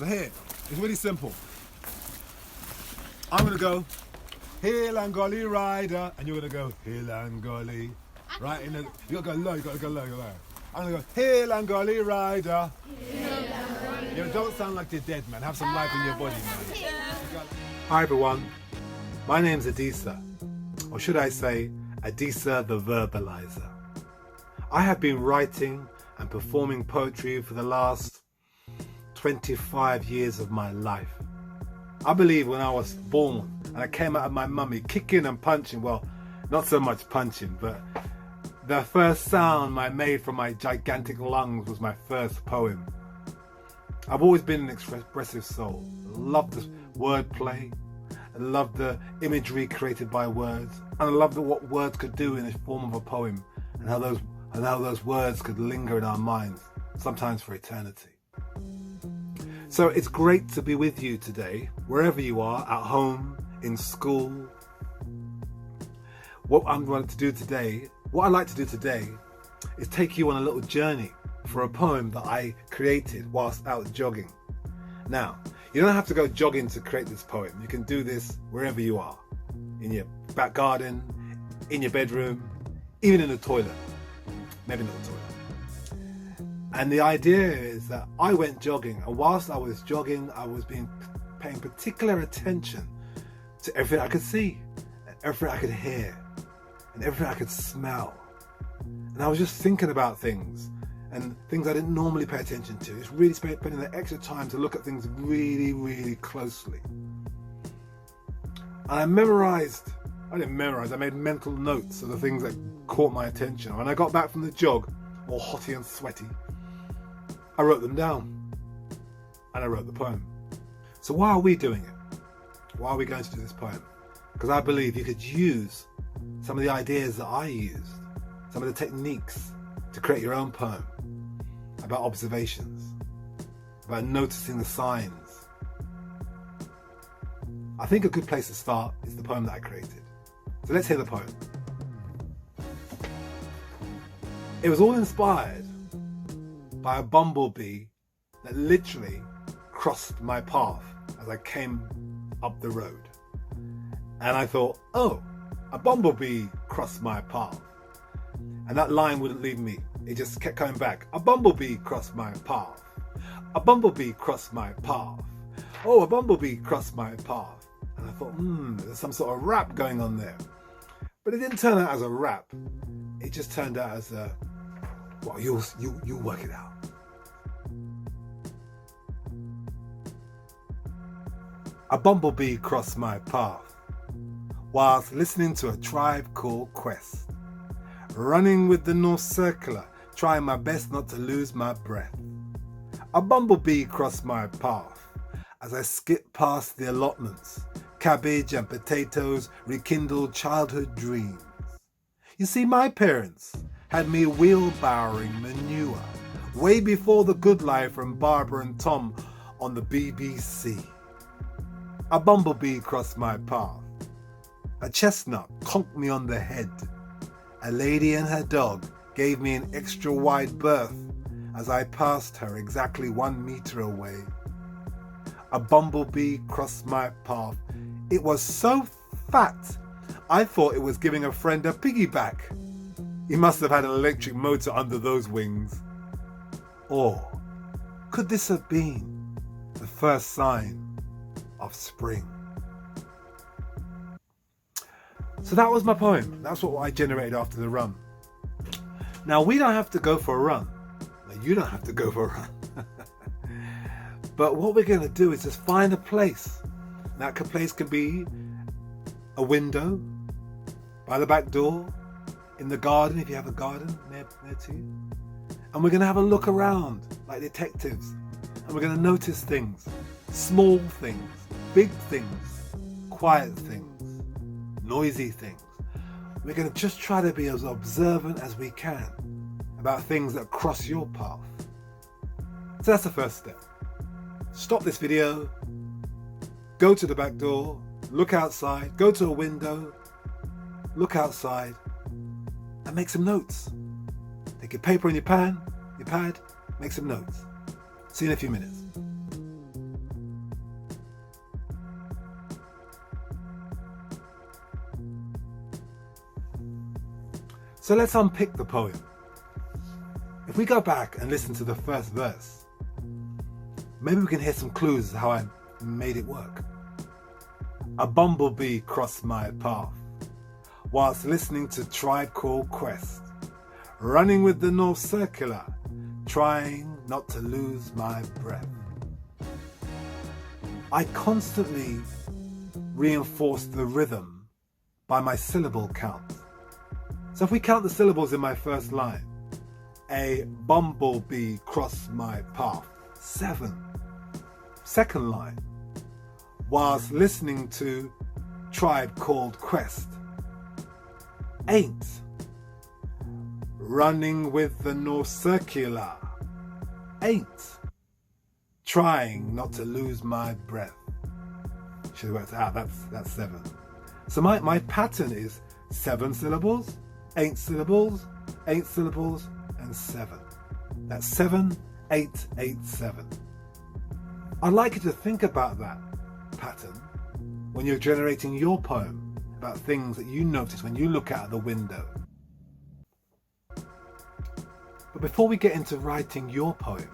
So here, it's really simple. I'm gonna go, hill and golly rider, and you're gonna go, hill and golly. Right, you gotta go low, you gotta go low, I'm gonna go, hill and golly rider. You don't sound like you're dead, man. Have some life in your body, man. Hi everyone, my name's Adisa, or should I say, Adisa the Verbalizer. I have been writing and performing poetry for the last 25 years of my life. I believe when I was born and I came out of my mummy kicking and punching, well, not so much punching, but the first sound I made from my gigantic lungs was my first poem. I've always been an expressive soul. I love the wordplay, I love the imagery created by words, and I love what words could do in the form of a poem, and how those words could linger in our minds, sometimes for eternity. So it's great to be with you today, wherever you are, at home, in school. What I'd like to do today is take you on a little journey for a poem that I created whilst out jogging. Now, you don't have to go jogging to create this poem. You can do this wherever you are, in your back garden, in your bedroom, even in the toilet. Maybe not the toilet. And the idea is that I went jogging, and whilst I was jogging, I was paying particular attention to everything I could see, and everything I could hear, and everything I could smell. And I was just thinking about things, and things I didn't normally pay attention to. Just really spending the extra time to look at things really, really closely. And I made mental notes of the things that caught my attention. When I got back from the jog, all hotty and sweaty, I wrote them down, and I wrote the poem. So why are we doing it? Why are we going to do this poem? Because I believe you could use some of the ideas that I used, some of the techniques to create your own poem about observations, about noticing the signs. I think a good place to start is the poem that I created. So let's hear the poem. It was all inspired by a bumblebee that literally crossed my path as I came up the road. And I thought, oh, a bumblebee crossed my path. And that line wouldn't leave me. It just kept coming back. A bumblebee crossed my path. A bumblebee crossed my path. Oh, a bumblebee crossed my path. And I thought, there's some sort of rap going on there. But it didn't turn out as a rap. It just turned out as a, well, you'll work it out. A bumblebee crossed my path whilst listening to a Tribe Called Quest. Running with the North Circular, trying my best not to lose my breath. A bumblebee crossed my path as I skipped past the allotments. Cabbage and potatoes rekindled childhood dreams. You see, my parents had me wheelbarrowing manure way before The Good Life from Barbara and Tom on the BBC. A bumblebee crossed my path. A chestnut conked me on the head. A lady and her dog gave me an extra wide berth as I passed her exactly 1 meter away. A bumblebee crossed my path. It was so fat, I thought it was giving a friend a piggyback. He must have had an electric motor under those wings. Or could this have been the first sign of spring? So that was my poem. That's what I generated after the run. Now, we don't have to go for a run. Now, you don't have to go for a run. But what we're going to do is just find a place. That place can be a window, by the back door, in the garden if you have a garden near to you. And we're going to have a look around like detectives. And we're going to notice things. Small things, big things, quiet things, noisy things. We're going to just try to be as observant as we can about things that cross your path. So that's the first step. Stop this video, go to the back door, look outside, go to a window, look outside, and make some notes. Take your paper and your pad, make some notes. See you in a few minutes. So let's unpick the poem. If we go back and listen to the first verse, maybe we can hear some clues as to how I made it work. A bumblebee crossed my path whilst listening to Tribe Called Quest, running with the North Circular, trying not to lose my breath. I constantly reinforce the rhythm by my syllable count. So if we count the syllables in my first line, a bumblebee crossed my path, 7. Second line, whilst listening to Tribe Called Quest, 8. Running with the North Circular, 8. Trying not to lose my breath. Should have worked it out, that's 7. So my pattern is 7 syllables, 8 syllables, 8 syllables, and 7. That's 7, 8, 8, 7. I'd like you to think about that pattern when you're generating your poem, about things that you notice when you look out the window. But before we get into writing your poem,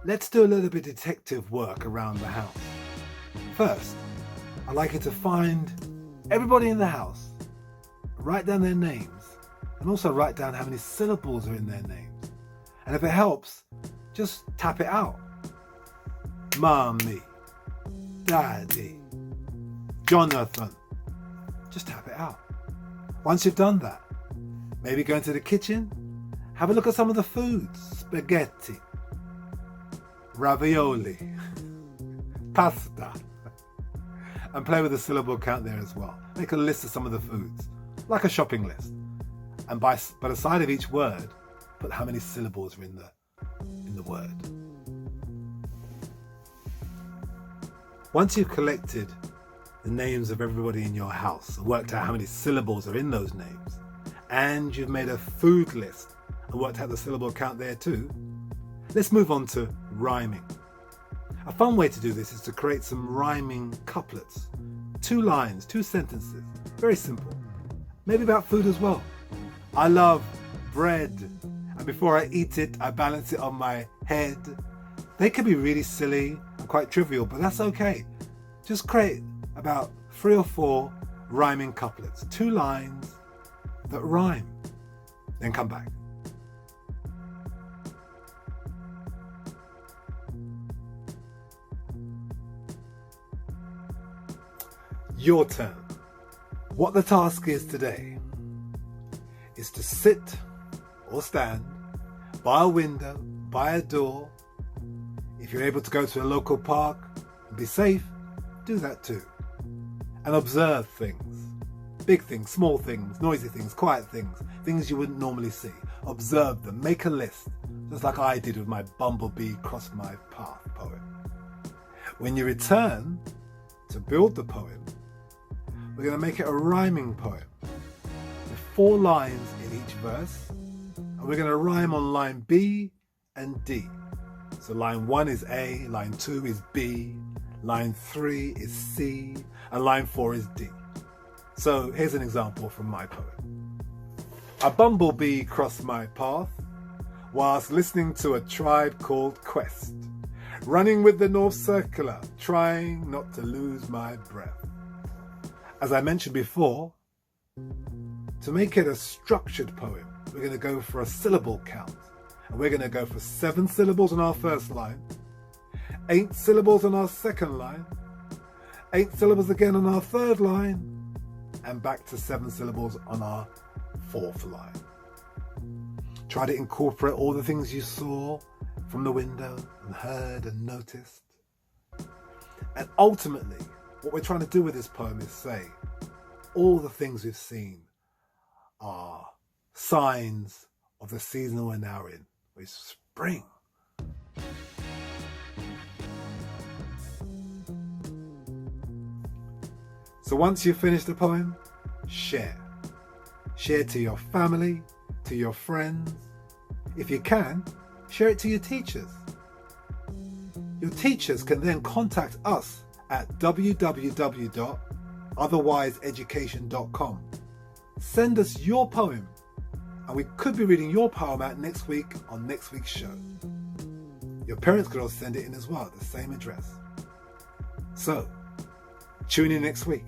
let's do a little bit of detective work around the house. First, I'd like you to find everybody in the house, write down their names, and also write down how many syllables are in their names. And if it helps, just tap it out. Mommy, Daddy, Jonathan. Just tap it out. Once you've done that, maybe go into the kitchen, have a look at some of the foods. Spaghetti, ravioli, pasta, and play with the syllable count there as well. Make a list of some of the foods, like a shopping list. And by the side of each word, put how many syllables are in the word. Once you've collected the names of everybody in your house and worked out how many syllables are in those names, and you've made a food list and worked out the syllable count there too, let's move on to rhyming. A fun way to do this is to create some rhyming couplets. 2 lines, 2 sentences. Very simple. Maybe about food as well. I love bread, and before I eat it, I balance it on my head. They can be really silly and quite trivial, but that's okay. Just create about 3 or 4 rhyming couplets. 2 lines that rhyme. Then come back. Your turn. What the task is today is to sit or stand by a window, by a door. If you're able to go to a local park and be safe, do that too. And observe things. Big things, small things, noisy things, quiet things, things you wouldn't normally see. Observe them, make a list, just like I did with my Bumblebee Cross My Path poem. When you return to build the poem, we're going to make it a rhyming poem with 4 lines in each verse, and we're going to rhyme on line B and D. So line 1 is A, line 2 is B, line 3 is C, and line 4 is D. So here's an example from my poem. A bumblebee crossed my path whilst listening to a Tribe Called Quest, running with the North Circular, trying not to lose my breath. As I mentioned before, to make it a structured poem, we're going to go for a syllable count. And we're going to go for 7 syllables on our first line, 8 syllables on our second line, 8 syllables again on our third line, and back to 7 syllables on our fourth line. Try to incorporate all the things you saw from the window and heard and noticed. And ultimately, what we're trying to do with this poem is say all the things we've seen are signs of the season we're now in, which is spring. So once you've finished the poem, share. Share to your family, to your friends. If you can, share it to your teachers. Your teachers can then contact us at www.otherwiseeducation.com Send us your poem, and we could be reading your poem out next week on next week's show. Your parents could also send it in as well, the same address. So, tune in next week.